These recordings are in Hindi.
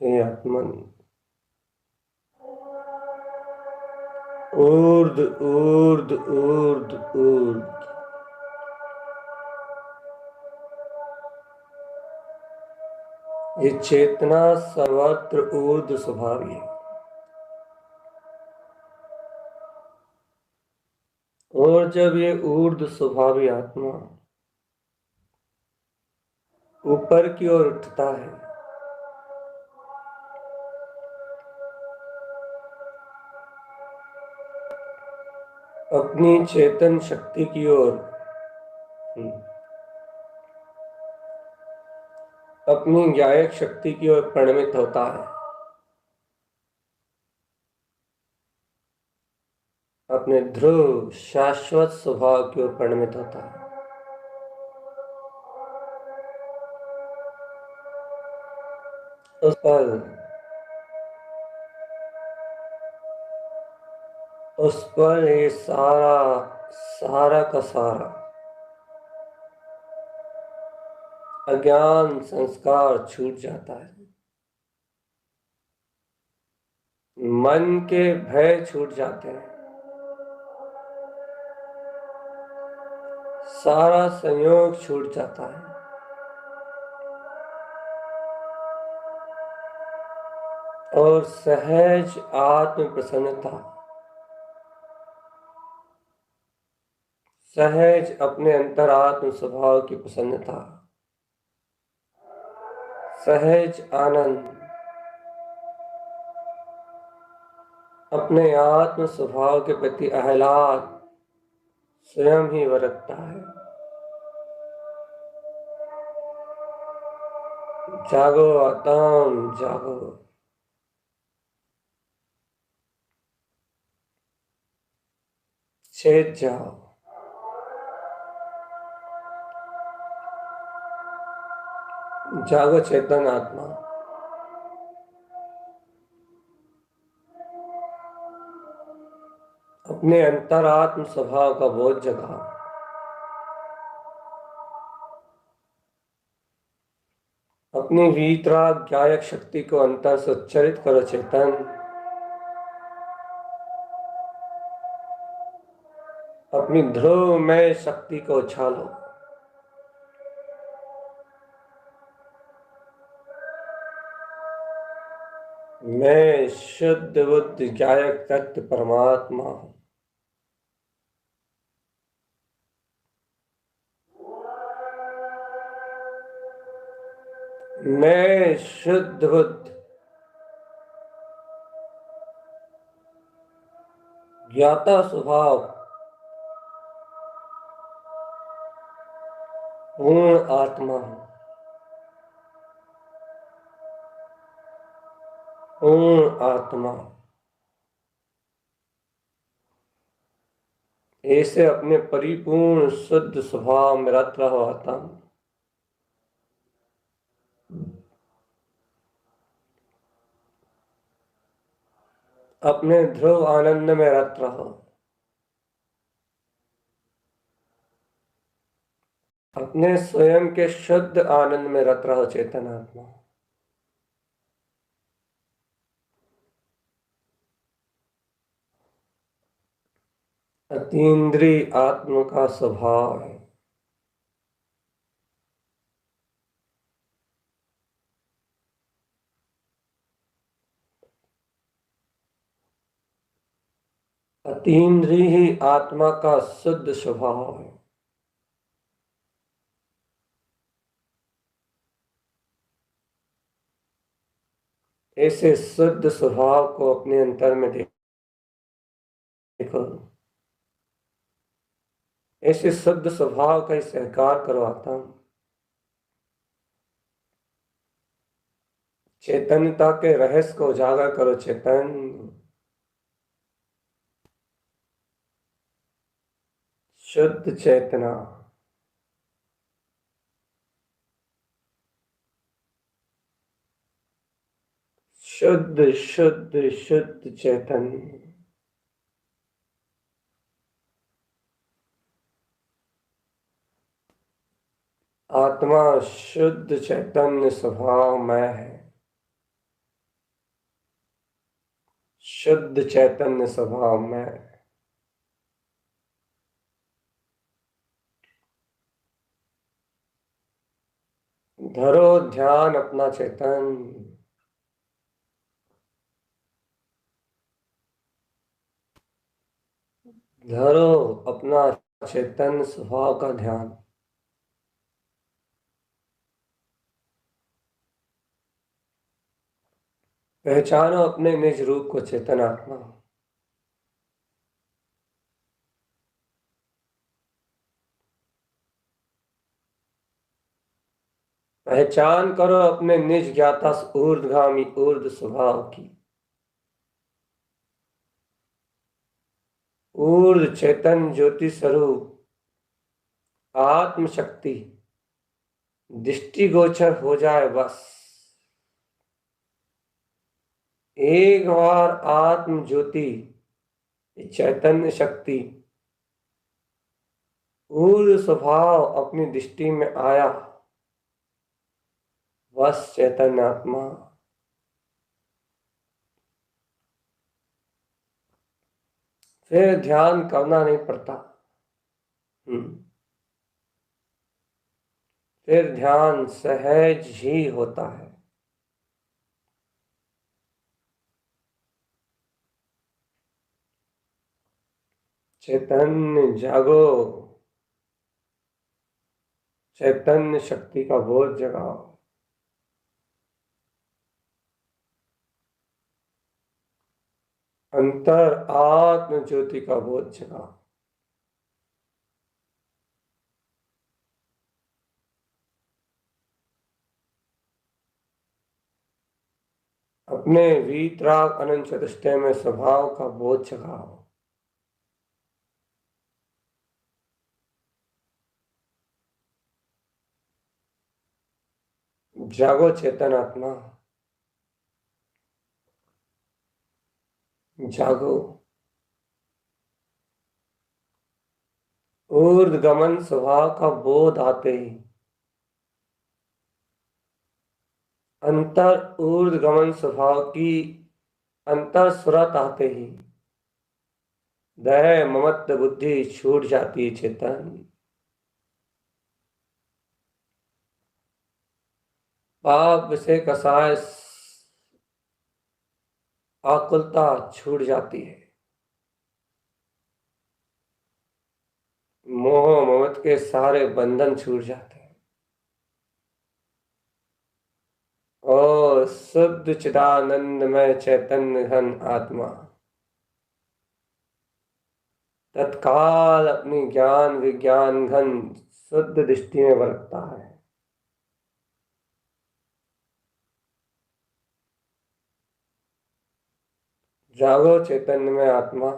हे आत्मन, ऊर्ध ऊर्ध ऊर्ध ऊर्ध, ये चेतना सर्वत्र ऊर्ध स्वभावी है। और जब ये ऊर्ध स्वभावी आत्मा ऊपर की ओर उठता है, अपनी चेतन शक्ति की ओर, अपनी ज्ञायक शक्ति की ओर परिणमित होता है, अपने ध्रुव शाश्वत स्वभाव की ओर परिणमित होता है। उस पर ये सारा का सारा अज्ञान संस्कार छूट जाता है, मन के भय छूट जाते हैं, सारा संयोग छूट जाता है, और सहज आत्म प्रसन्नता, सहज अपने अंतरात्म स्वभाव की प्रसन्नता, सहज आनंद अपने आत्म स्वभाव के प्रति आह्लाद स्वयं ही बरतता है। जागो आत्म जागो, चेत जाओ, जागो चेतन आत्मा। अपने अंतरात्म स्वभाव का बोध जगा। अपनी वीतराग गायक शक्ति को अंतर से उच्चरित करो चेतन। अपनी ध्रुवमय शक्ति को उछालो। मैं शुद्ध बुद्ध गायक तत्व परमात्मा हूं। मैं शुद्ध बुद्ध ज्ञाता स्वभाव पूर्ण आत्मा हूं। पूर्ण आत्मा ऐसे अपने परिपूर्ण शुद्ध स्वभाव में रत रहो आत्मा। अपने ध्रुव आनंद में रत रहो। अपने स्वयं के शुद्ध आनंद में रत रहो चेतन आत्मा। अतीन्द्रिय आत्मा का स्वभाव है। अतीन्द्रिय ही आत्मा का शुद्ध स्वभाव है। ऐसे शुद्ध स्वभाव को अपने अंतर में देखो। ऐसे शुद्ध स्वभाव का ही सहकार करो आत्मा। चैतन्यता के रहस्य को उजागर करो चेतन। शुद्ध चेतना। शुद्ध शुद्ध शुद्ध चैतन्य। आत्मा शुद्ध चैतन्य स्वभाव में है। शुद्ध चैतन्य स्वभाव में। धरो ध्यान अपना चेतन। धरो अपना चेतन स्वभाव का ध्यान। पहचानो अपने निज रूप को चेतन आत्मा। पहचान करो अपने निज ज्ञाता ऊर्ध्वगामी ऊर्ध्व स्वभाव की। ऊर्ध्व चेतन ज्योति स्वरूप आत्म शक्ति दृष्टिगोचर हो जाए बस। एक बार आत्म ज्योति चैतन्य शक्ति ऊर्ध्व स्वभाव अपनी दृष्टि में आया बस चैतन्य आत्मा। फिर ध्यान करना नहीं पड़ता। फिर ध्यान सहज ही होता है। चैतन्य जागो। चैतन्य शक्ति का बोध जगाओ। अंतर आत्म ज्योति का बोध जगाओ। अपने वीतराग अनंत चतुष्टय में स्वभाव का बोध जगाओ। जागो चेतन आत्मा। जागो। ऊर्ध्वगमन स्वभाव का बोध आते ही, अंतर ऊर्ध्वगमन स्वभाव की अंतर सुरत आते ही दया ममत्व बुद्धि छूट जाती है चेतन। पाप विषय कसाय आकुलता छूट जाती है। मोह ममत्व के सारे बंधन छूट जाते हैं और शुद्ध चिदानंदमय चैतन्य घन आत्मा तत्काल अपनी ज्ञान विज्ञान घन शुद्ध दृष्टि में बरतता है। जागो चैतन्य में आत्मा,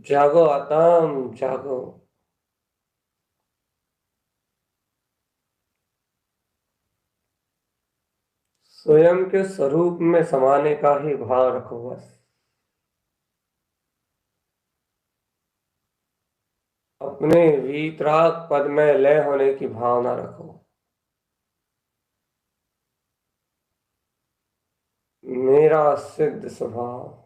जागो आत्म जागो। स्वयं के स्वरूप में समाने का ही भाव रखो बस। अपने वीतराग पद में लय होने की भावना रखो। मेरा सिद्ध स्वभाव,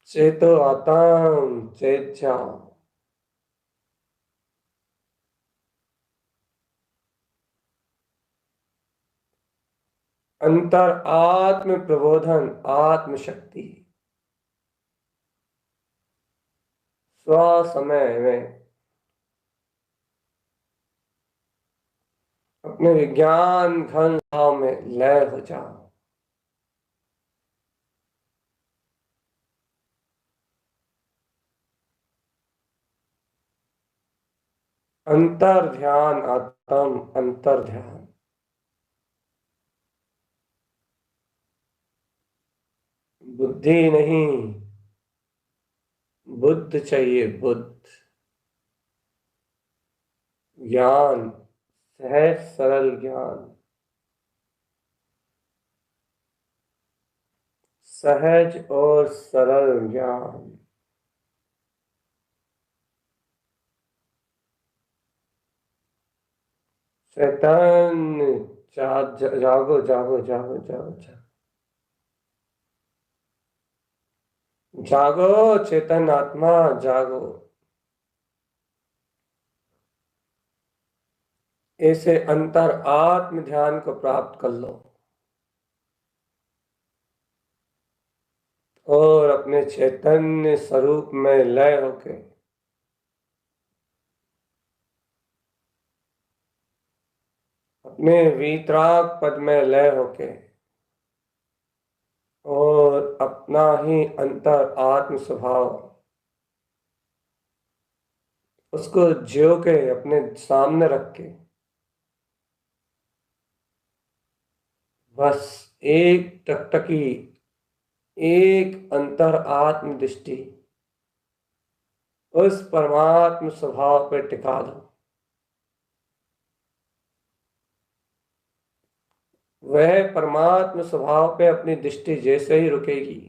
चेतो आत्म चेत जाओ। अंतर आत्म प्रबोधन आत्म शक्ति स्व समय में अपने विज्ञान घन भाव में लय हो जाओ। अंतर ध्यान आत्म अंतर ध्यान, बुद्धि नहीं बुद्ध चाहिए, बुद्ध ज्ञान, सहज सरल ज्ञान, सहज और सरल ज्ञान। चैतन्य जागो जागो जागो जागो जागो जागो चेतन आत्मा जागो। ऐसे अंतर आत्म ध्यान को प्राप्त कर लो और अपने चैतन्य स्वरूप में लय होके अपने वीतराग पद में लय होके और अपना ही अंतर आत्म स्वभाव उसको ज्यो के अपने सामने रख के बस एक टकटकी, एक अंतर आत्म दृष्टि उस परमात्म स्वभाव पे टिका दो। वह परमात्म स्वभाव पे अपनी दृष्टि जैसे ही रुकेगी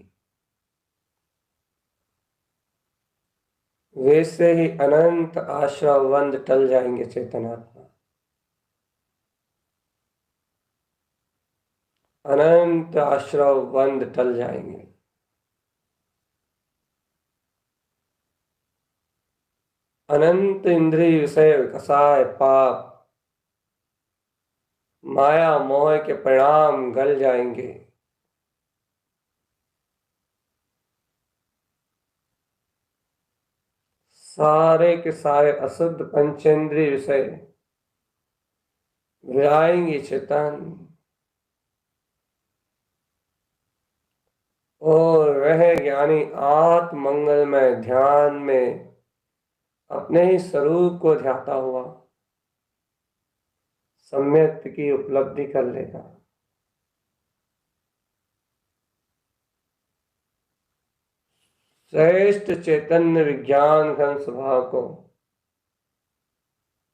वैसे ही अनंत आश्रवबंध टल जाएंगे चेतनात्मा। अनंत आश्रवबंध टल जाएंगे। अनंत इंद्रिय विषय कसाय पाप माया मोह के परिणाम गल जाएंगे। सारे के सारे अशुद्ध पंचेंद्रिय विषय विराएंगे चेतन और वह ज्ञानी आत्म मंगलमय ध्यान में अपने ही स्वरूप को ध्याता हुआ सम्यक की उपलब्धि कर लेगा। श्रेष्ठ चैतन्य विज्ञान घन स्वभाव को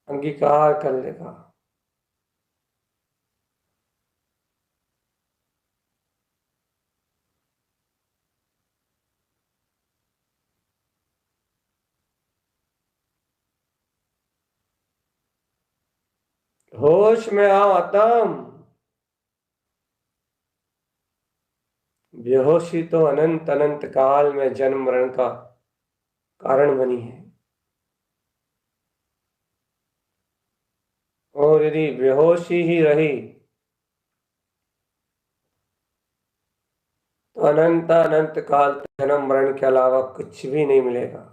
अंगीकार कर लेगा। होश में आओ आत्म। बेहोशी तो अनंत अनंत काल में जन्म मरण का कारण बनी है। और यदि बेहोशी ही रही तो अनंत अनंत काल तक जन्म मरण के अलावा कुछ भी नहीं मिलेगा।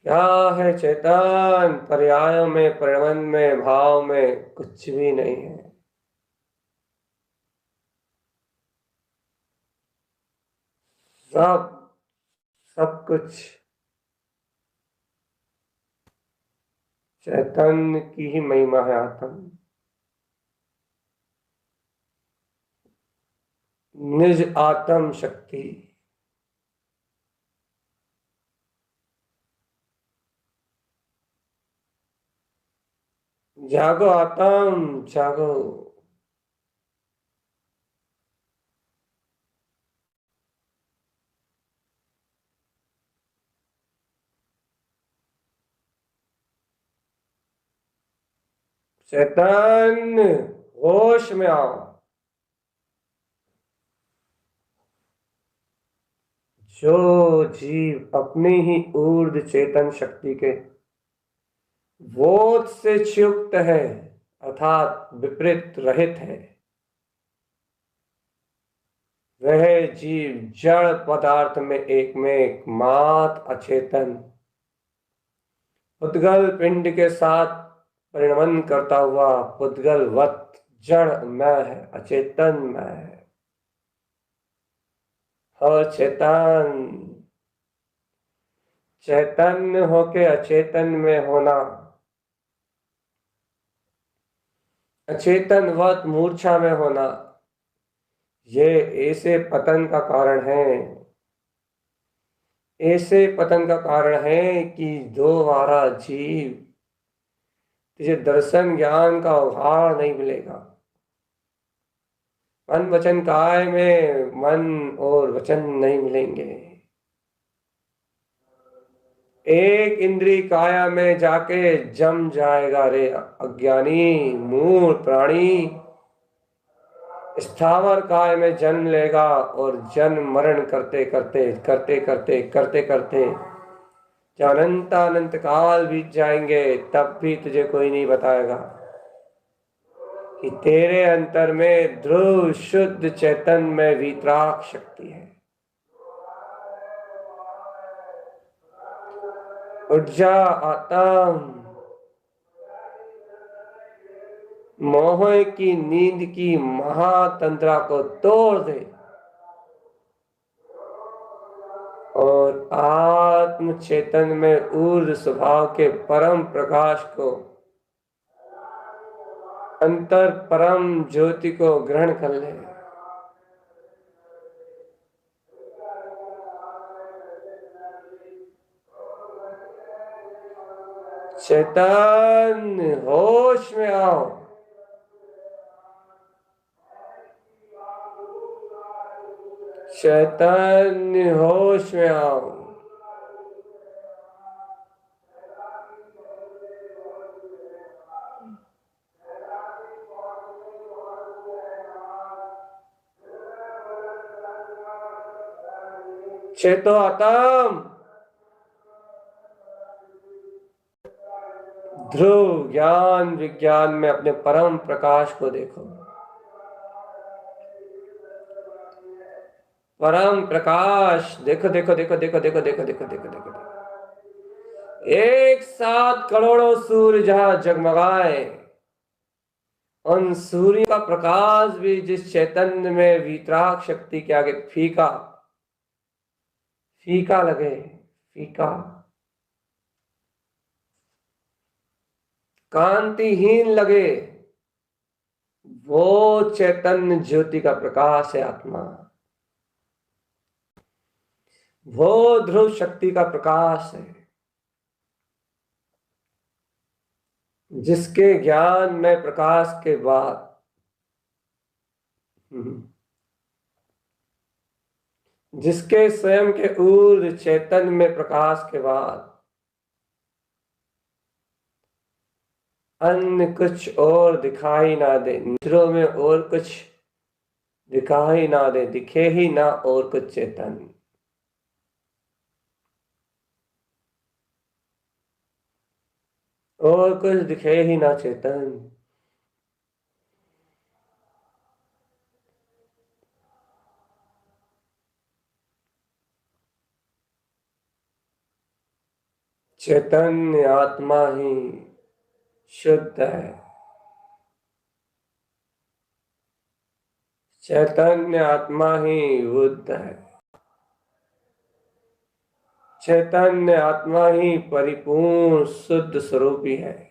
क्या है चेतन? पर्यायों में, परिणमन में, भाव में कुछ भी नहीं है। सब सब कुछ चैतन्य की ही महिमा है आत्म। निज आत्म शक्ति। जागो आत्म, जागो। चैतन्य, होश में आओ। जो जीव अपनी ही ऊर्ध्व चेतन शक्ति के बोध से युक्त है, अर्थात विपरीत रहित है, वह जीव जड़ पदार्थ में एकमात्र अचेतन पुद्गल पिंड के साथ परिणमन करता हुआ पुद्गलवत जड़ मैं है, अचेतन मैं है। और चैतन्य होके अचेतन में होना, अचेतनवत मूर्छा में होना, ये ऐसे पतन का कारण है। ऐसे पतन का कारण है कि दोबारा जीव तुझे दर्शन ज्ञान का उभार नहीं मिलेगा। मन वचन काय में मन और वचन नहीं मिलेंगे। एक इंद्री काया में जाके जम जाएगा रे अज्ञानी मूल प्राणी। स्थावर काय में जन्म लेगा और जन्म मरण करते करते करते करते करते करते जब अनंत अनंत काल बीत जाएंगे तब भी तुझे कोई नहीं बताएगा कि तेरे अंतर में ध्रुव शुद्ध चैतन्य में वीतराग शक्ति है। उठ जा आत्म, मोह की नींद की महातंत्रा को तोड़ दे और आत्म चेतन में ऊर्ध्व स्वभाव के परम प्रकाश को, अंतर परम ज्योति को ग्रहण कर ले। चैतन्य, होश में आओ। चैतन्य, होश में आओ। चेतो आत्म, ध्रुव ज्ञान विज्ञान में अपने परम प्रकाश को देखो। परम प्रकाश देखो देखो देखो देखो देखो देखो देखो देखो देखो। एक साथ करोड़ों सूर्य जहां जगमगाए, उन सूर्य का प्रकाश भी जिस चैतन्य में वीतराग शक्ति के आगे फीका फीका लगे, फीका कांतिहीन लगे, वो चैतन्य ज्योति का प्रकाश है आत्मा। वो ध्रुव शक्ति का प्रकाश है जिसके ज्ञान में प्रकाश के बाद जिसके स्वयं के ऊर्ध्व चैतन्य में प्रकाश के बाद अन्य कुछ और दिखाई ना दे, नेत्रों में और कुछ दिखाई ना दे, दिखे ही ना और कुछ चैतन्य, और कुछ दिखे ही ना चैतन्य। चैतन्य आत्मा ही शुद्ध है, चैतन्य आत्मा ही बुद्ध है, चैतन्य आत्मा ही परिपूर्ण शुद्ध स्वरूपी है।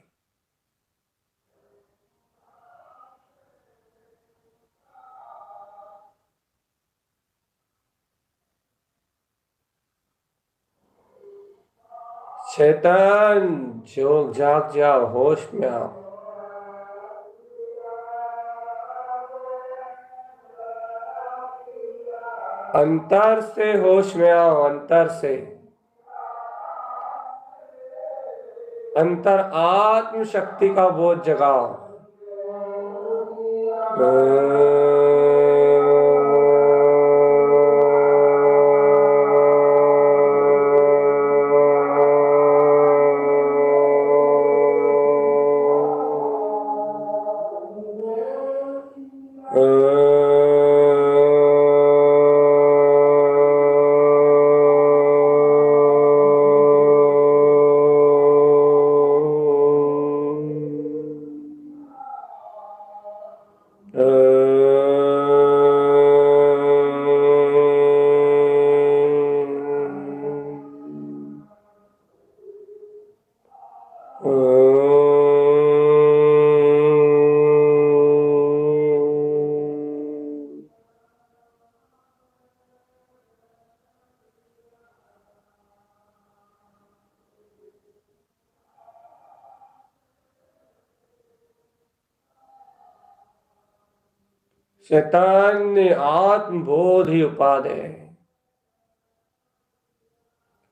चैतन्य जोग जाग जाओ, होश में आओ। अंतर से होश में आओ, अंतर से, अंतर आत्म शक्ति का बोध जगाओ। चैतन्य आत्मबोध ही उपाधि है,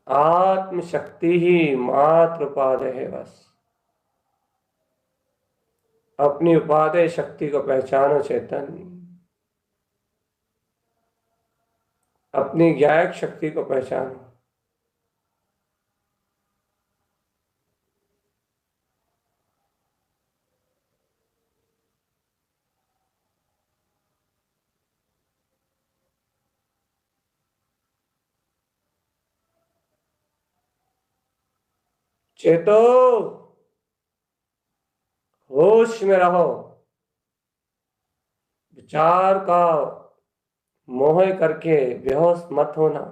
आत्म शक्ति ही मात्र उपाधि है। बस अपनी उपाधि शक्ति को पहचानो चैतन्य, अपनी ज्ञायक शक्ति को पहचानो। चेतो, होश में रहो, विचार का मोह करके बेहोश मत होना,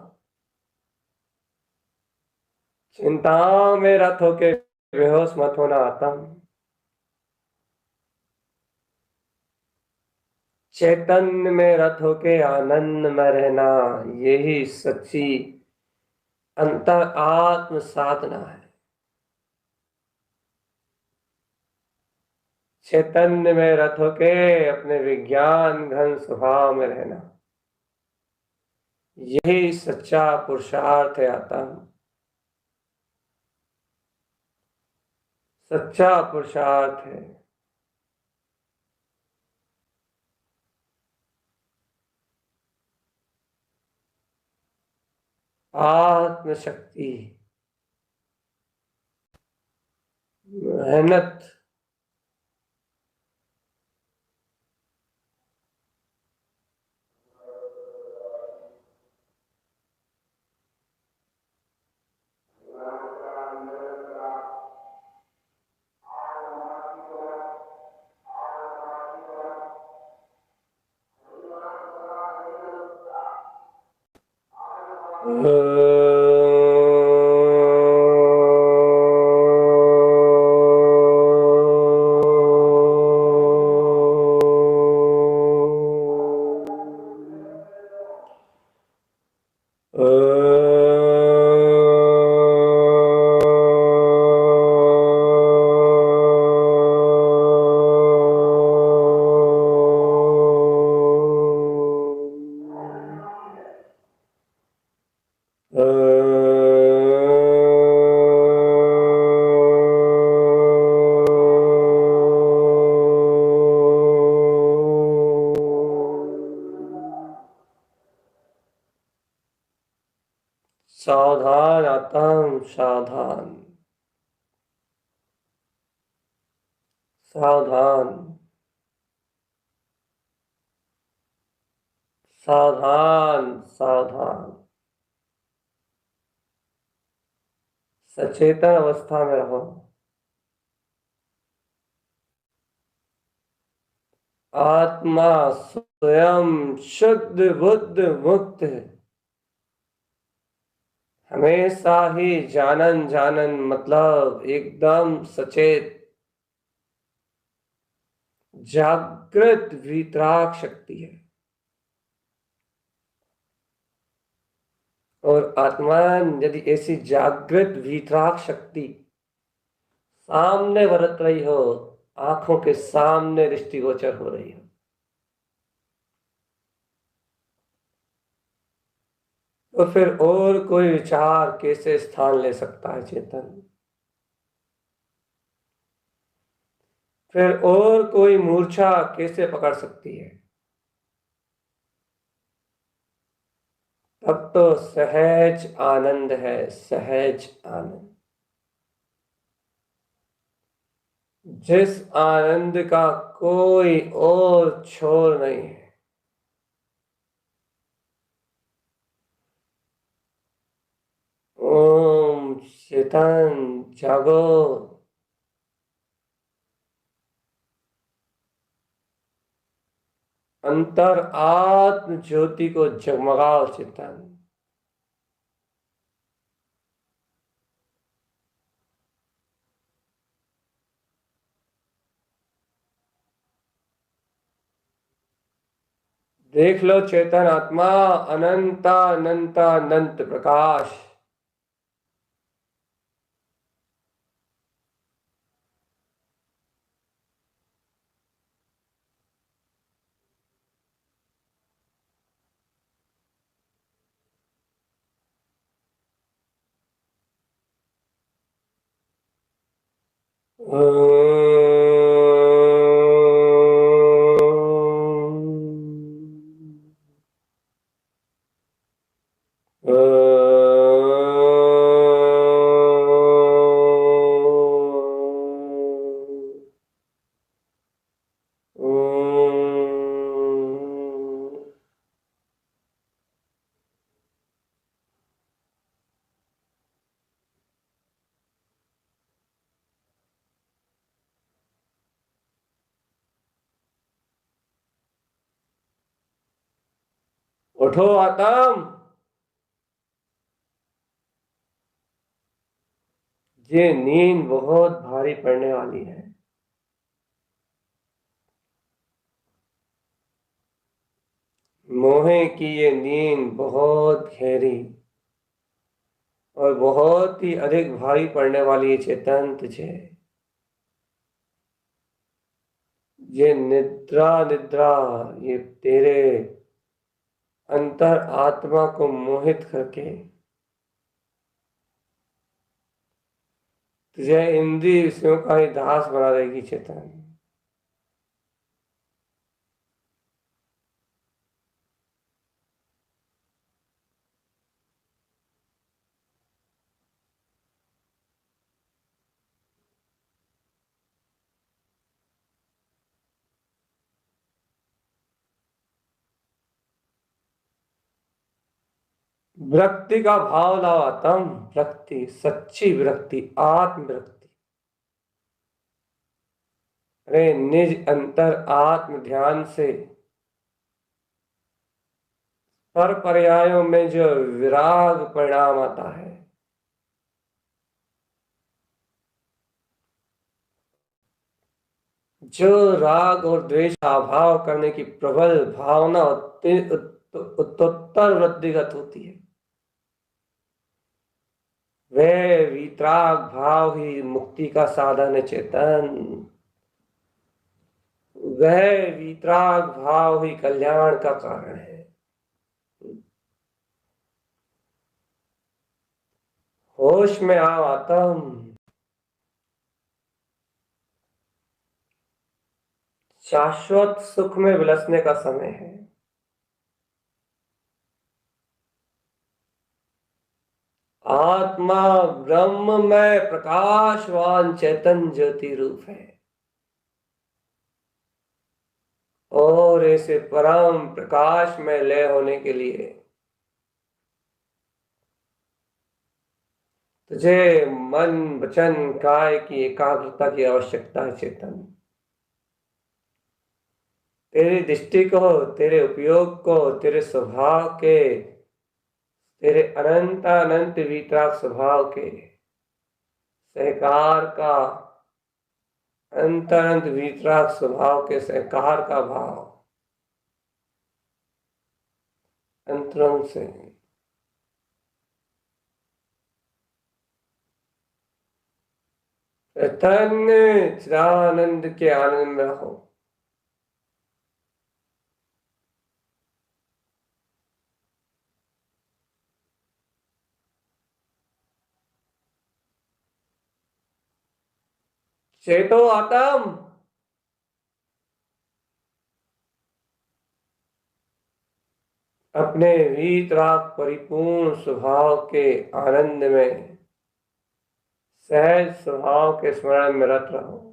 चिंता में रत होके बेहोश मत होना। आत्म चैतन्य में रत होके आनंद में रहना, यही सच्ची अंतर आत्म साधना है। चैतन्य में रत होके अपने विज्ञान घन स्वभाव में रहना, यही सच्चा पुरुषार्थ है। आत्म सच्चा पुरुषार्थ है। आत्म शक्ति, मेहनत, सावधान आत्म, सावधान, सावधान, सावधान, सावधान। सचेतन अवस्था में रहो। आत्मा स्वयं शुद्ध बुद्ध मुक्त है। हमेशा ही जानन जानन मतलब एकदम सचेत, जागृत वितराग शक्ति है। और आत्मा यदि ऐसी जागृत वितराग शक्ति सामने बरत रही हो, आंखों के सामने दृष्टिगोचर हो रही हो, तो फिर और कोई विचार कैसे स्थान ले सकता है चेतन? फिर और कोई मूर्छा कैसे पकड़ सकती है? तब तो सहज आनंद है, सहज आनंद, जिस आनंद का कोई और छोर नहीं है। ओम चेतन जागो, अंतर आत्म ज्योति को जगमगाओ चेतन। देख लो चेतन आत्मा अनंता अनंता अनंत प्रकाश। उठो आत्म, ये नींद बहुत भारी पड़ने वाली है। मोहे की ये नींद बहुत गहरी और बहुत ही अधिक भारी पड़ने वाली है चेतन तुझे। ये निद्रा निद्रा ये तेरे अंतर आत्मा को मोहित करके तुझे इंद्रिय विषयों का ही दास बना देगी चेतन। विरक्ति का भाव लाओ आत्म, विरक्ति, सच्ची विरक्ति, आत्म विरक्ति। अरे निज अंतर आत्म ध्यान से पर पर्यायों में जो विराग परिणाम आता है, जो राग और द्वेष का अभाव करने की प्रबल भावना उत्तरोत्तर वृद्धिगत होती है, वह वितराग भाव ही मुक्ति का साधन है चेतन। वह वितराग भाव ही कल्याण का कारण है। होश में आओ आत्म, शाश्वत सुख में विलसने का समय है। आत्मा ब्रह्म में प्रकाशवान चैतन्य ज्योति रूप है और ऐसे परम प्रकाश में लय होने के लिए तुझे मन वचन काय की एकाग्रता की आवश्यकता है चेतन। तेरी दृष्टि को, तेरे उपयोग को, तेरे स्वभाव के, तेरे अनंत अनंत वितराग स्वभाव के सहकार का, अनंत अनंत वितराग स्वभाव के सहकार का भाव अंतरंग से चैतन्य चिदानंद के आनंद में हो। चेतो आत्म अपने वीतराग परिपूर्ण स्वभाव के आनंद में सहज स्वभाव के स्मरण में रत रहो।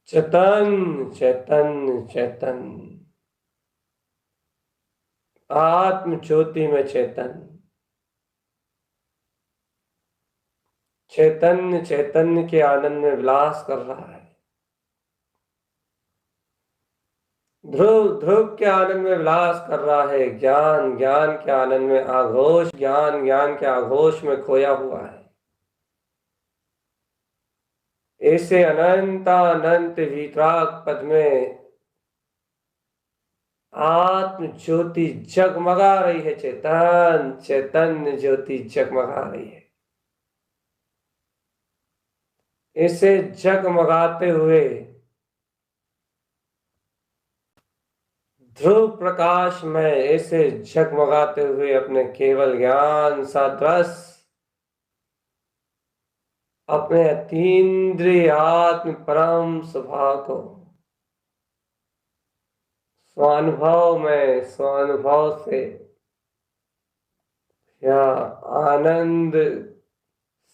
चेतन चेतन चेतन आत्म ज्योति में चेतन चैतन्य चैतन्य के आनंद में विलास कर रहा है। ध्रुव ध्रुव के आनंद में विलास कर रहा है। ज्ञान ज्ञान के आनंद में आघोष, ज्ञान ज्ञान के आघोष में खोया हुआ है। ऐसे अनंत अनंत वितराग पद में आत्म ज्योति जगमगा रही है। चेतन चैतन्य ज्योति जगमगा रही है। इसे जगमगाते हुए ध्रुव प्रकाश में ऐसे जगमगाते हुए अपने केवल ज्ञान सदृश अपने अतीन्द्रिय आत्म परम स्वभाव को स्वानुभव में, स्वानुभव से या आनंद,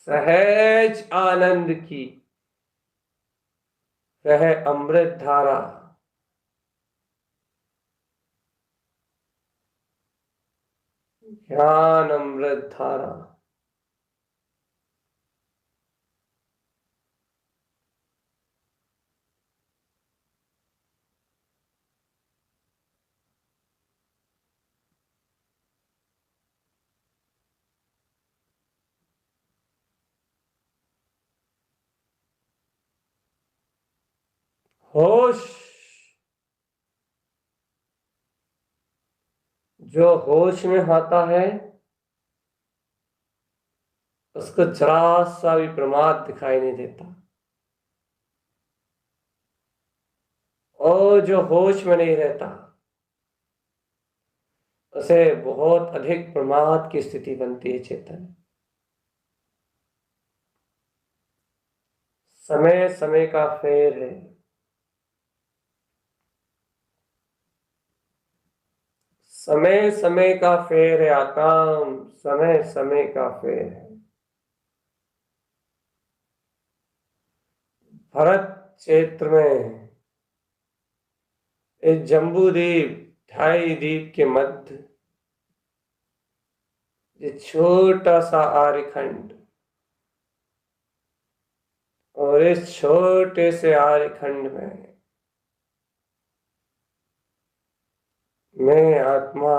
सहज आनंद की वह अमृत धारा ज्ञान अमृत धारा होश जो होश में आता है उसको जरा सा भी प्रमाद दिखाई नहीं देता, और जो होश में नहीं रहता उसे बहुत अधिक प्रमाद की स्थिति बनती है। चेतन समय समय का फेर है, समय समय का फेर है आकाम, समय समय का फेर है। भरत क्षेत्र में इस जम्बू द्वीप, ढाई द्वीप के मध्य ये छोटा सा आर्यखंड, और इस छोटे से आर्यखंड में मैं आत्मा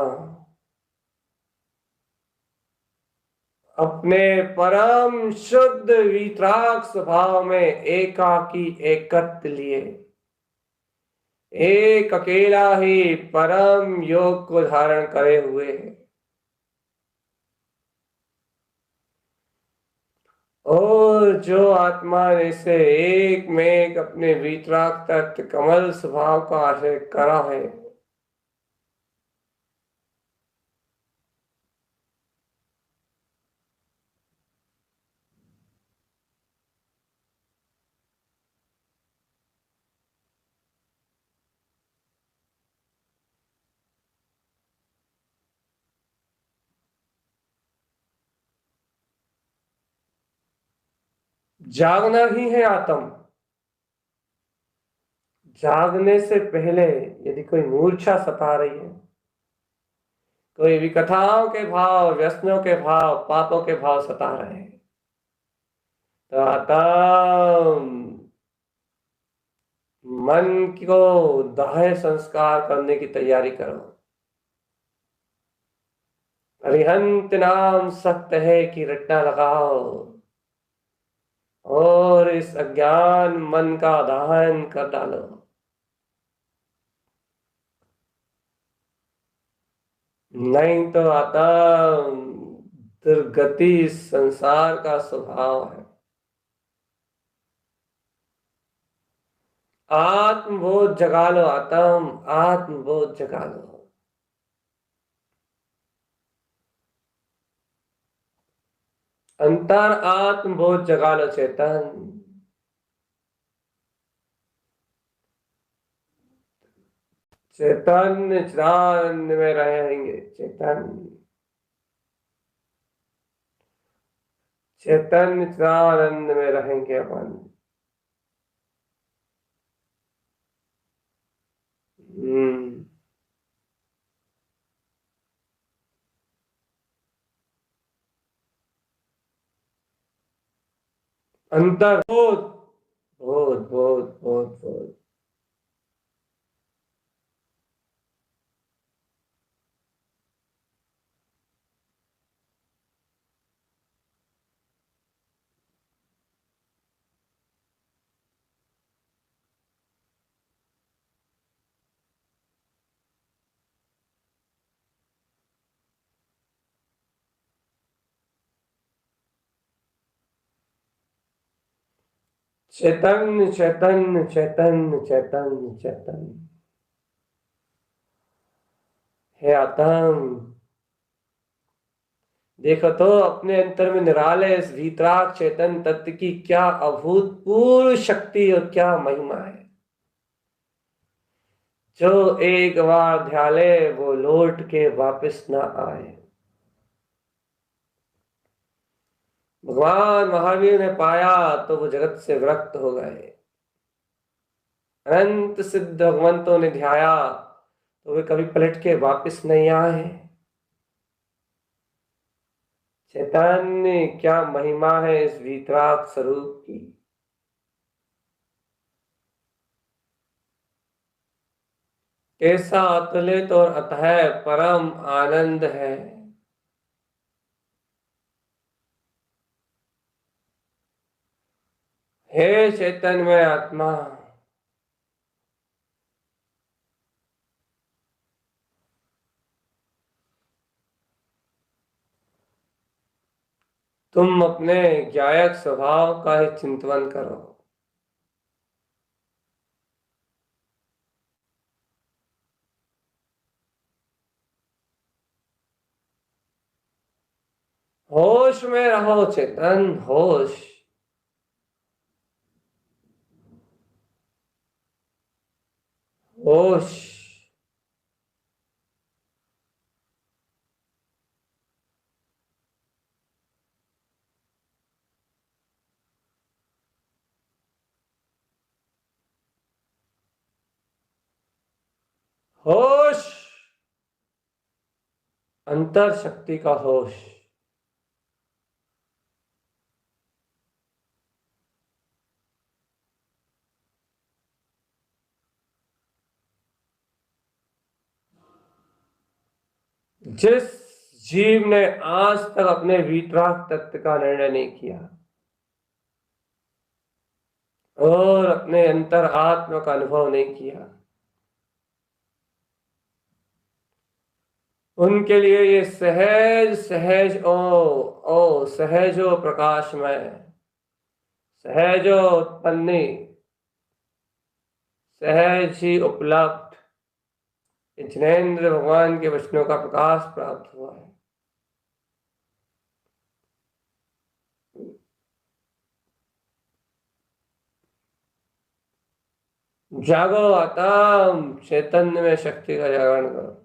अपने परम शुद्ध वीतराग स्वभाव में एकाकी एकत्व लिए एक अकेला ही परम योग को धारण करे हुए है, और जो आत्मा ने से एक में एक अपने वीतराग तत्व कमल स्वभाव का आश्रय करा है, जागना ही है आत्म। जागने से पहले यदि कोई मूर्छा सता रही है, कोई विकथाओं के भाव, व्यसनों के भाव, पापों के भाव सता रहे हैं, तो आत्म मन को दाह संस्कार करने की तैयारी करो। अरिहंत नाम सत्य है कि रट्टा लगाओ और इस अज्ञान मन का दहन कर डालो। नहीं तो आता दुर्गति संसार का स्वभाव है। आत्मबोध जगा लो आत्म, आत्मबोध जगा लो। अंतर आत्मबोध जगा लो चेतन। चैतन्य चिदानंद में रहेंगे चेतन, चैतन्य चिदानंद में रहेंगे अपन। हम्म। अंतर बोध, बोध बोध बोध बोध। चैतन्य चैतन्य चैतन्य चैतन्य चैतन्य हे आत्म। देखो तो अपने अंतर में निराले इस वीतराग चेतन तत्व की क्या अभूतपूर्व शक्ति और क्या महिमा है। जो एक बार ध्याले वो लौट के वापस ना आए। भगवान महावीर ने पाया तो वो जगत से विरक्त हो गए। अनंत सिद्ध भगवंतों ने ध्याया तो वे कभी पलट के वापस नहीं आए। चैतन्य क्या महिमा है इस वीतराग स्वरूप की। कैसा अतुलित और अथाह परम आनंद है। हे चैतन्य आत्मा, तुम अपने ज्ञायक स्वभाव का ही चिंतन करो। होश में रहो चेतन, होश। होश। होश। अंतर शक्ति का होश। जिस जीव ने आज तक अपने वीतराग तत्व का निर्णय नहीं किया और अपने अंतर आत्मा का अनुभव नहीं किया, उनके लिए ये सहज सहज ओ सहजो प्रकाशमय, सहजो उत्पन्नी, सहज ही उपलब्ध जिनेन्द्र भगवान के वचनों का प्रकाश प्राप्त हुआ है। जागो आत्म चैतन्य में शक्ति का जागरण करो।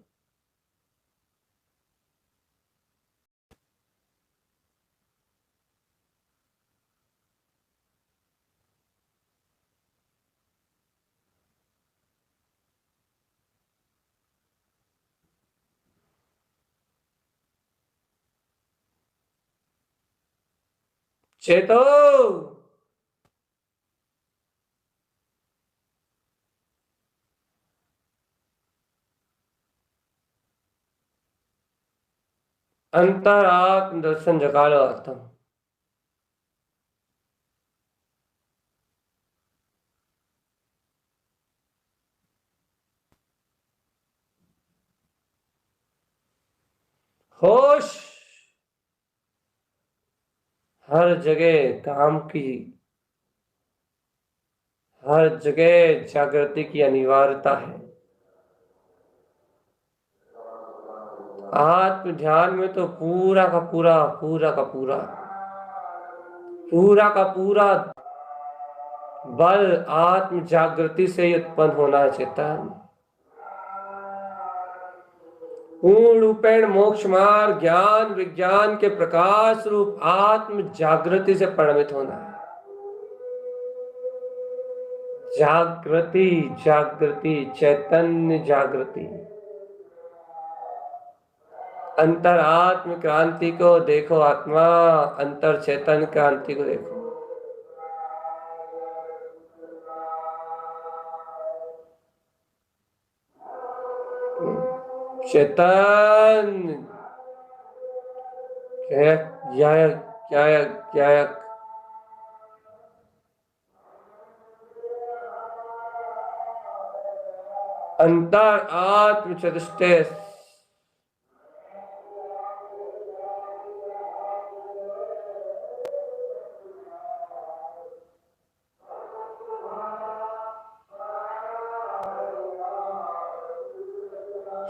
चेतो। अंतर आत्म दर्शन जगा लो आत्म। होश हर जगह काम की, हर जगह जागृति की अनिवार्यता है। आत्म ध्यान में तो पूरा का पूरा पूरा का पूरा पूरा का पूरा बल आत्म जागृति से ही उत्पन्न होना है चेतन। पूर्ण रूपेण मोक्ष मार्ग ज्ञान विज्ञान के प्रकाश रूप आत्म जागृति से परिणमित होना है। जागृति जागृति चैतन्य जागृति। अंतर आत्म क्रांति को देखो आत्मा, अंतर चैतन्य क्रांति को देखो। चेतन ज्ञायक अंतर आत्म चतुष्टय।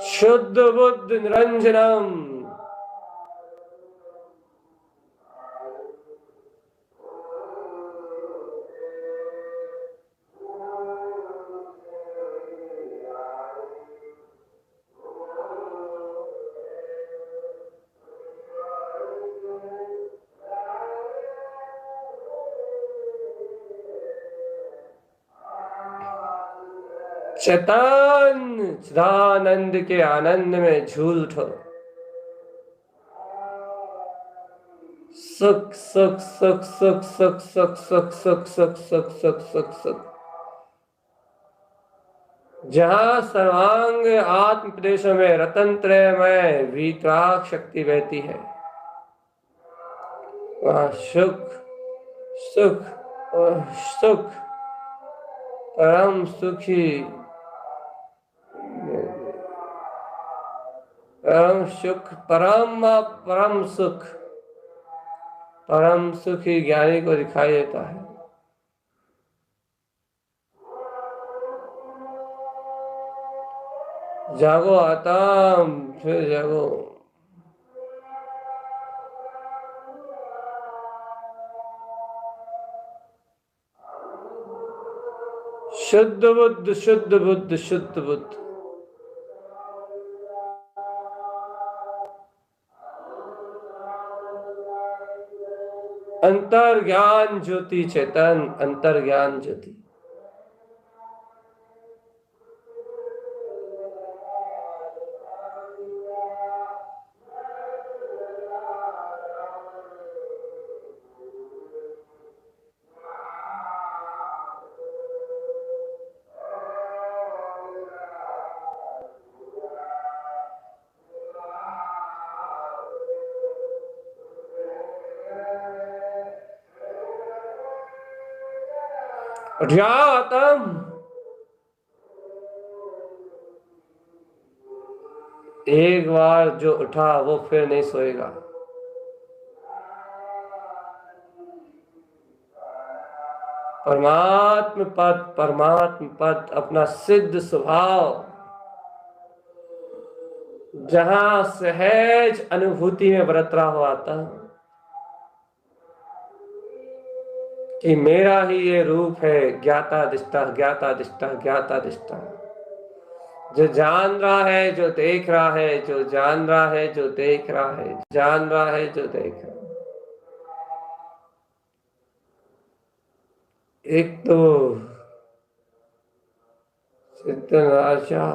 शुद्ध बुद्ध निरंजनम। चैतन्य सदानंद के आनंद में झूल उठो। सुख सुख सुख सुख सुख सुख सुख सुख सुख सुख सुख सुख सुख। जहाँ सर्वांग आत्म प्रदेशों में रतन त्रय में वीतराग शक्ति बहती है, वहाँ सुख सुख और सुख परम सुखी, परम सुख परम परम सुख परम सुखी ज्ञानी को दिखाई देता है। जागो आतम, फिर जागो। शुद्ध बुद्ध, शुद्ध बुद्ध, शुद्ध बुद्ध। अंतर ज्ञान ज्योति चेतन, अंतर ज्ञान ज्योति। आतम, एक बार जो उठा वो फिर नहीं सोएगा। परमात्म पद, परमात्म पद अपना सिद्ध स्वभाव जहां सहज अनुभूति में बरतरा हुआ था कि मेरा ही ये रूप है, ज्ञाता दिष्टा, ज्ञाता दिष्टा, ज्ञाता दिष्टा। जो जान रहा है, जो देख रहा है, जो जान रहा है, जो देख रहा है, जान रहा है, जो देख रहा है। एक तो सिद्ध राजा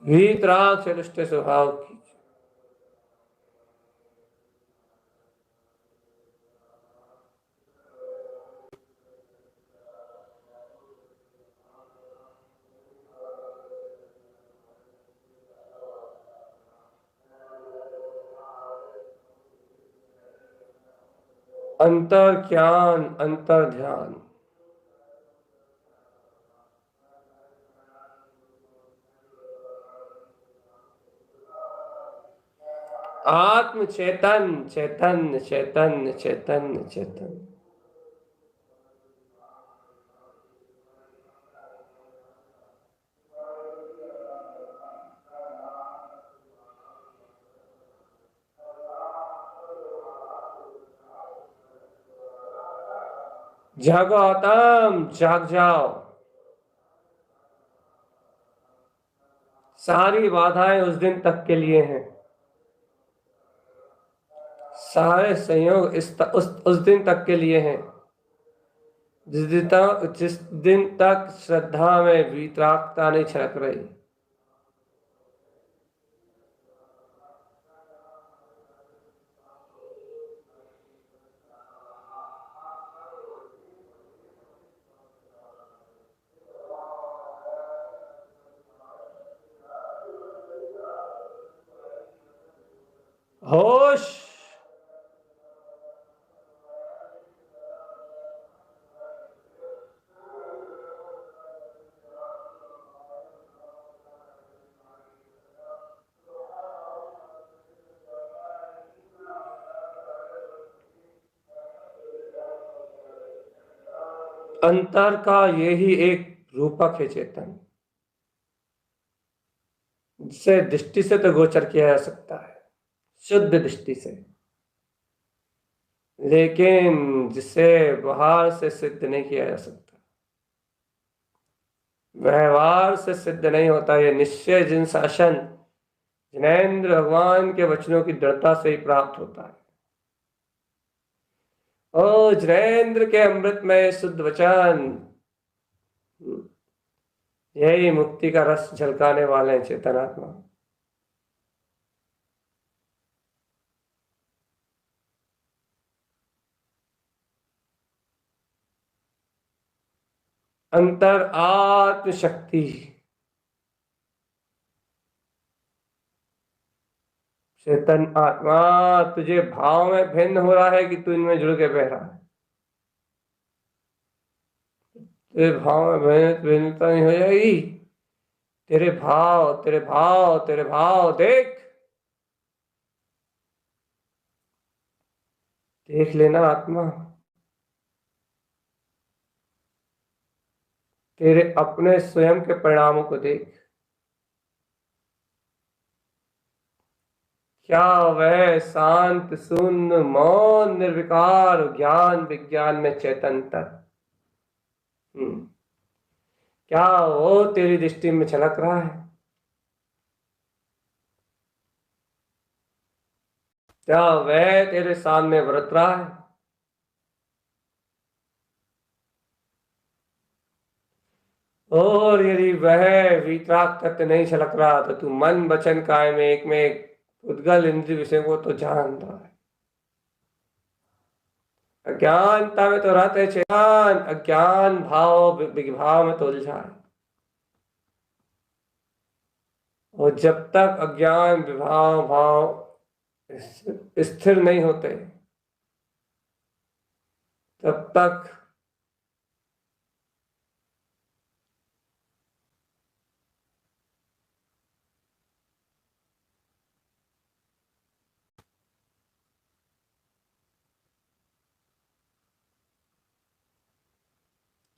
वीतराग चतुष्ट स्वभाव की, अंतर ज्ञान, अंतर ध्यान। आत्म चेतन, चैतन्य, चैतन्य, चैतन्य, चैतन्य। जागो आत्म, जाग जाओ। सारी बाधाएं उस दिन तक के लिए हैं, सारे संयोग उस दिन तक के लिए हैं जिस दिन तक श्रद्धा में वितरागता नहीं छलक रही। होश, अंतर का यही एक रूपक है चेतन, जिसे दृष्टि से तो गोचर किया जा सकता है, शुद्ध दृष्टि से, लेकिन जिसे बाहर से सिद्ध नहीं किया जा सकता, व्यवहार से सिद्ध नहीं होता। ये निश्चय जिन शासन जिनेन्द्र भगवान के वचनों की दृढ़ता से ही प्राप्त होता है। ओ जिनेन्द्र के अमृत में शुद्ध वचन, यही मुक्ति का रस झलकाने वाले हैं चेतनात्मा। अंतर आत्म शक्ति, चेतन आत्मा तुझे भाव में भिन्न हो रहा है कि तू इनमें जुड़ के बह रहा है। तुझे भाव में भिन्नता नहीं हो जाएगी तेरे भाव, तेरे भाव, तेरे भाव देख, देख लेना आत्मा, तेरे अपने स्वयं के परिणामों को देख। क्या वह शांत शून्य मौन निर्विकार ज्ञान विज्ञान में चेतन तत्व, क्या वो तेरी दृष्टि में झलक रहा है? क्या वह तेरे सामने बरत रहा है? और यदि वह वीतराग तत्व नहीं झलक रहा तो तू मन वचन काय में एक उद्गल इंद्रिय विषय को तो जान रहा है। अज्ञानता में तो रहते चेतन, अज्ञान भाव विभाव में तो उलझा है। और जब तक अज्ञान विभाव भाव स्थिर नहीं होते तब तक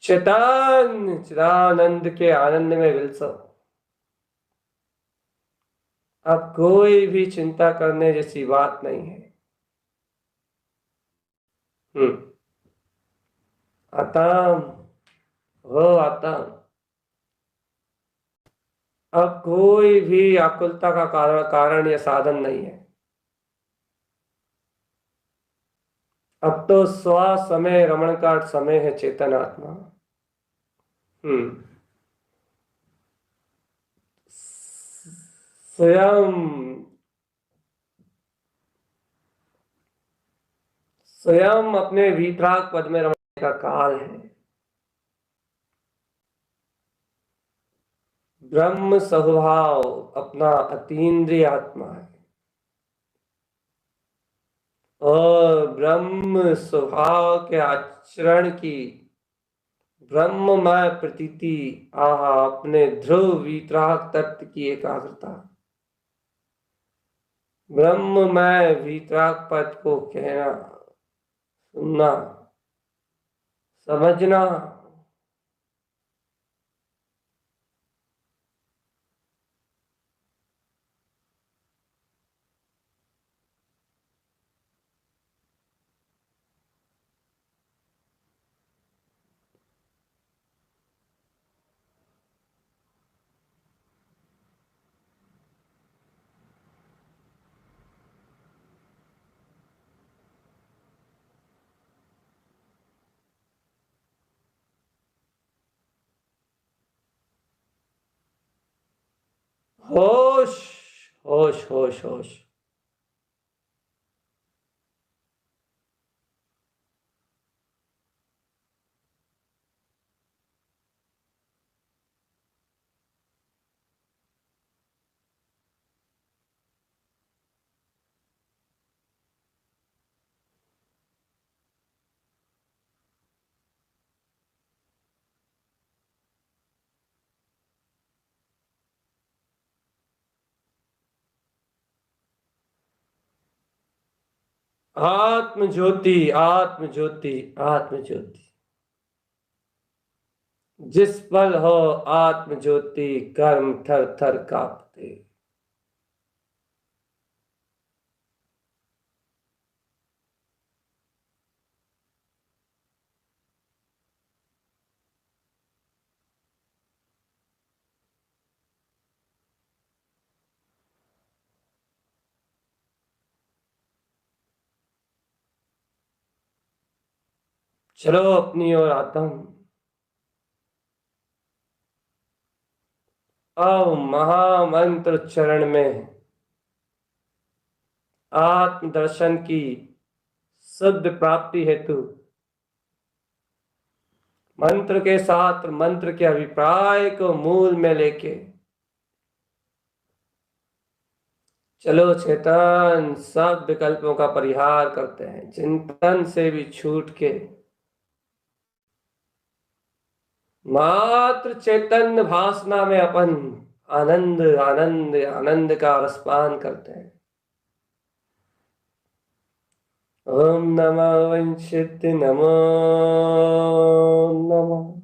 चेतन चिदानंद के आनंद में विलसो। अब कोई भी चिंता करने जैसी बात नहीं है। हम्म। आतम हो आतम, अब कोई भी आकुलता का कारण या साधन नहीं है। अब तो स्व समय रमण का समय है चेतन आत्मा। हम्म। स्वयं स्वयं अपने वीतराग पद में रमण का काल है। ब्रह्म स्वभाव अपना अतीन्द्रिय आत्मा है और ब्रह्म स्वभाव के आचरण की ब्रह्ममय प्रतीति, आहा अपने ध्रुव वीतराग तत्व की एकाग्रता, ब्रह्ममय वीतराग पद को कहना, सुनना, समझना। होश होश होश होश। आत्म ज्योति, आत्म ज्योति, आत्म ज्योति, जिस पल हो आत्म ज्योति कर्म थर थर कांपते। चलो अपनी ओर आता हूं। अब महामंत्र चरण में आत्म दर्शन की शुद्ध प्राप्ति हेतु मंत्र के साथ मंत्र के अभिप्राय को मूल में लेके चलो चेतन सब विकल्पों का परिहार करते हैं, चिंतन से भी छूट के मात्र चैतन्य भासना में अपन आनंद आनंद आनंद का रसपान करते हैं। ओम नमः वंशित नमो नमः।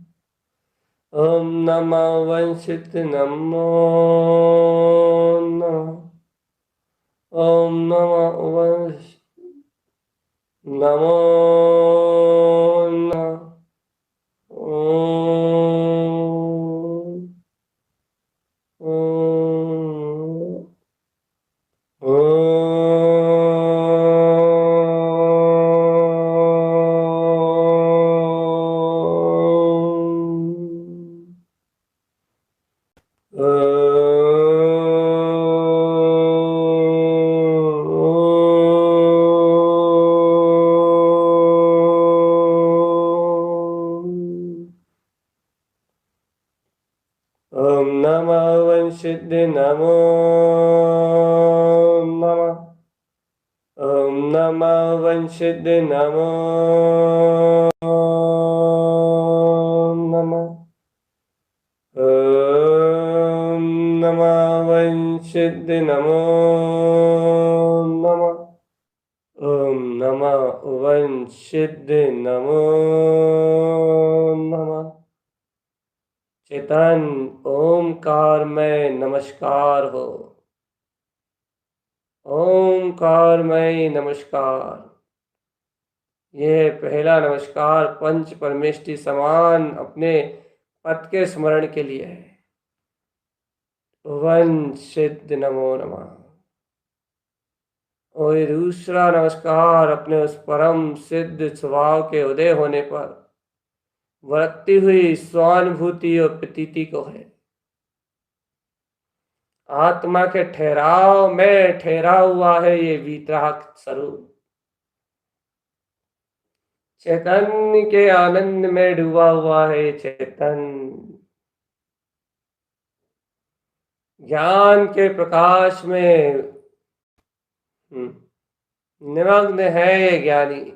ओम नमः वंशित नमो नमः। ओम नमः वंश नमो नमः। ओम ओम ओम नमः वंशित नमो नमः। ओम नमः वंशित नमो नमः। ओम नमः वंशित नमो नमः। ओम नमः वंशित नमो नमः। चेतन ओमकार में नमस्कार हो। ओमकारमय नमस्कार। यह पहला नमस्कार पंच परमेष्टि समान अपने पद के स्मरण के लिए है। वन सिद्ध नमो नमः। और ये दूसरा नमस्कार अपने उस परम सिद्ध स्वभाव के उदय होने पर बरतती हुई स्वानुभूति और प्रतीति को है। आत्मा के ठहराव में ठहरा हुआ है ये वीतराग स्वरूप। चैतन्य के आनंद में डूबा हुआ है चेतन। ज्ञान के प्रकाश में निमग्न है ये ज्ञानी।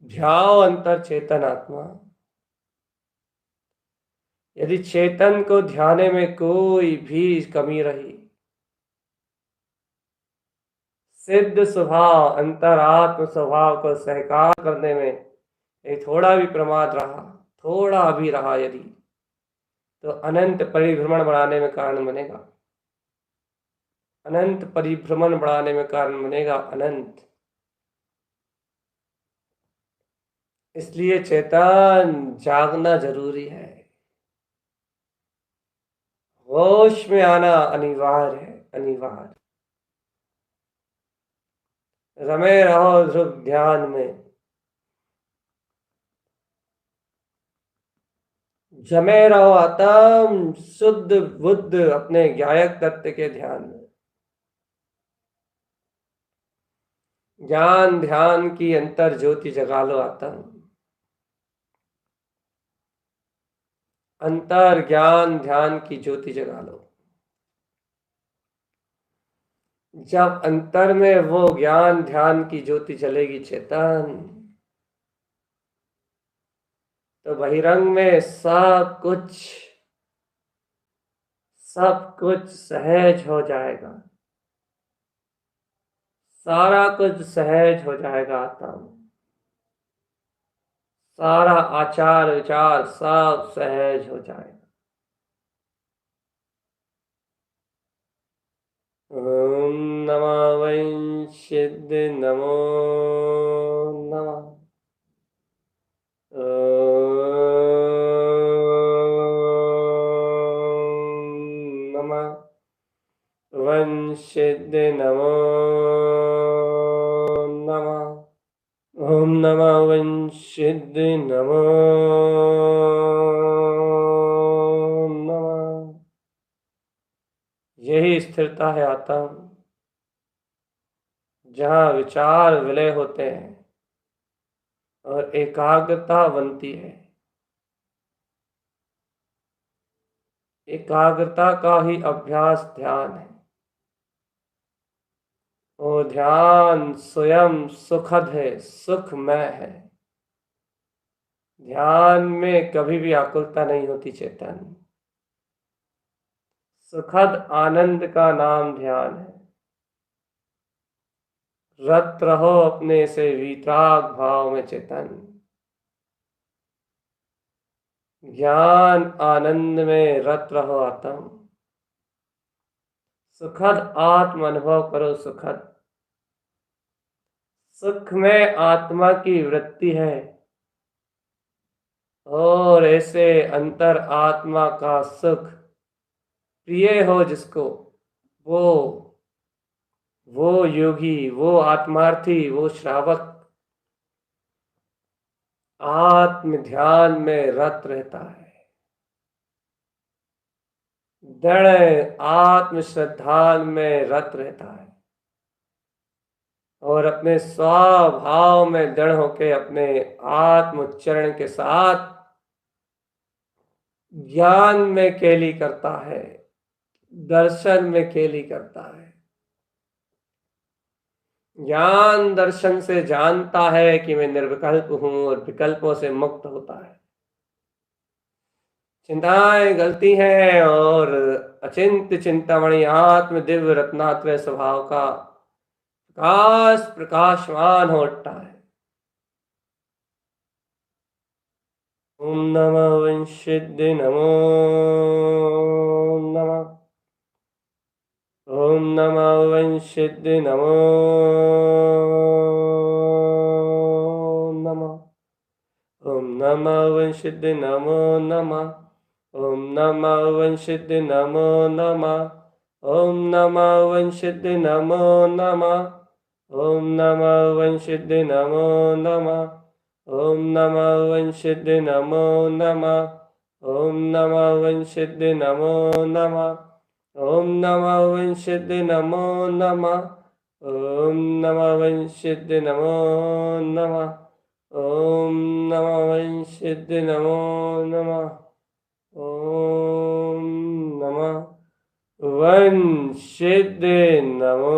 ध्याओ अंतर चेतन आत्मा। यदि चेतन को ध्याने में कोई भी कमी रही, सिद्ध स्वभाव अंतरात्म स्वभाव को सहकार करने में ये थोड़ा भी प्रमाद रहा, थोड़ा भी रहा यदि, तो अनंत परिभ्रमण बढ़ाने में कारण बनेगा। अनंत परिभ्रमण बढ़ाने में कारण बनेगा अनंत। इसलिए चेतन जागना जरूरी है। होश में आना अनिवार्य है, अनिवार्य। रमे रहो ध्रुव ध्यान में, जमे रहो आत्म शुद्ध बुद्ध अपने ज्ञायक तत्व के ध्यान में। ज्ञान ध्यान की अंतर ज्योति जगा लो आत्म। अंतर ज्ञान ध्यान की ज्योति जगा लो। जब अंतर में वो ज्ञान ध्यान की ज्योति जलेगी चेतन, तो बहिरंग में सब कुछ सहज हो जाएगा। सारा कुछ सहज हो जाएगा आत्मा में। सारा आचार विचार सब सहज हो जाएगा। ओम नमः वंशिद नमो नमः। ओम नमः वंशिद नमो नमः। ओम नमः वंशिद नमो नमः। यही स्थिरता है आत्मा। जहाँ विचार विलय होते हैं और एकाग्रता बनती है। एकाग्रता का ही अभ्यास ध्यान है। और ध्यान स्वयं सुखद है, सुखमय है। ध्यान में कभी भी आकुलता नहीं होती चेतन। सुखद आनंद का नाम ध्यान है। रत रहो अपने से वितराग भाव में चेतन। ज्ञान आनंद में रत रहो आत्म। सुखद आत्म अनुभव करो। सुखद सुख में आत्मा की वृत्ति है। और ऐसे अंतर आत्मा का सुख प्रिय हो जिसको, वो वो योगी, वो आत्मार्थी, वो श्रावक आत्म ध्यान में रत रहता है। दृढ़ आत्म श्रद्धा में रत रहता है और अपने स्वभाव में दृढ़ होके अपने आत्म उच्चारण के साथ ज्ञान में केली करता है, दर्शन में केली करता है। ज्ञान दर्शन से जानता है कि मैं निर्विकल्प हूं और विकल्पों से मुक्त होता है। चिंताएं गलती हैं और अचिंत्य चिंतामणि आत्म दिव्य रत्नात्रय स्वभाव का प्रकाश प्रकाशमान हो उठता है। ओम नमः विंशुद्धि नमो नमः। ओम नमः विंशुद्धि नमो नमः। ओम नमः विंशुद्धि नमो नमः। ओम नमः विंशुद्धि नमो नमः। ओम नमः विंशुद्धि नमो नमः। ओम नमः विंशुद्धि नमो नमः। ओम नमः विंशुद्धि नमो नमः। ओम नमः विंशुद्धि नमो नमः। ओम नमः विंशुद्धि नमो नमः। ओम नमः विंशुद्धि नमो नमः। ओम नमः विंशुद्धि नमो नमः। ओम नमः विंशुद्धि नमो